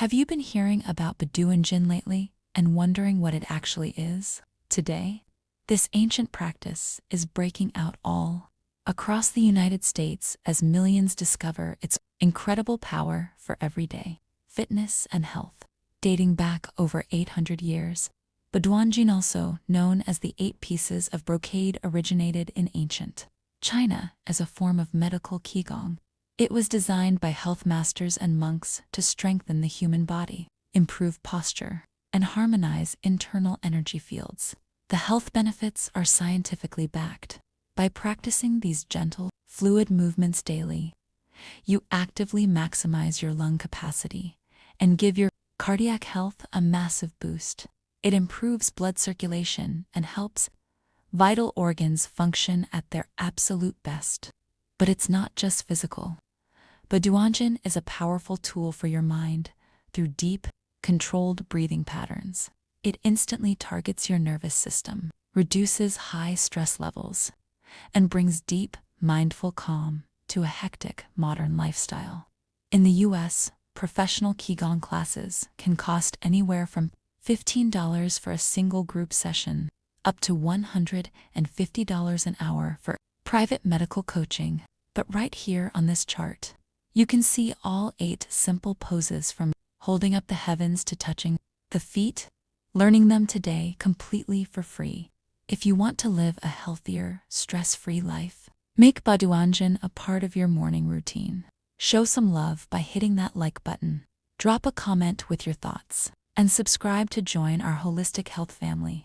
Have you been hearing about Baduanjin lately and wondering what it actually is? Today, this ancient practice is breaking out all across the United States as millions discover its incredible power for everyday fitness and health. Dating back over 800 years, Baduanjin, also known as the 8 Pieces of Brocade, originated in ancient China as a form of medical Qigong. It was designed by health masters and monks to strengthen the human body, improve posture, and harmonize internal energy fields. The health benefits are scientifically backed. By practicing these gentle, fluid movements daily, you actively maximize your lung capacity and give your cardiac health a massive boost. It improves blood circulation and helps vital organs function at their absolute best. But it's not just physical. Baduanjin is a powerful tool for your mind through deep, controlled breathing patterns. It instantly targets your nervous system, reduces high stress levels, and brings deep, mindful calm to a hectic, modern lifestyle. In the US, professional Qigong classes can cost anywhere from $15 for a single group session up to $150 an hour for private medical coaching. But right here on this chart, you can see all 8 simple poses, from holding up the heavens to touching the feet, learning them today completely for free. If you want to live a healthier, stress-free life, make Baduanjin a part of your morning routine. Show some love by hitting that like button. Drop a comment with your thoughts, and subscribe to join our holistic health family.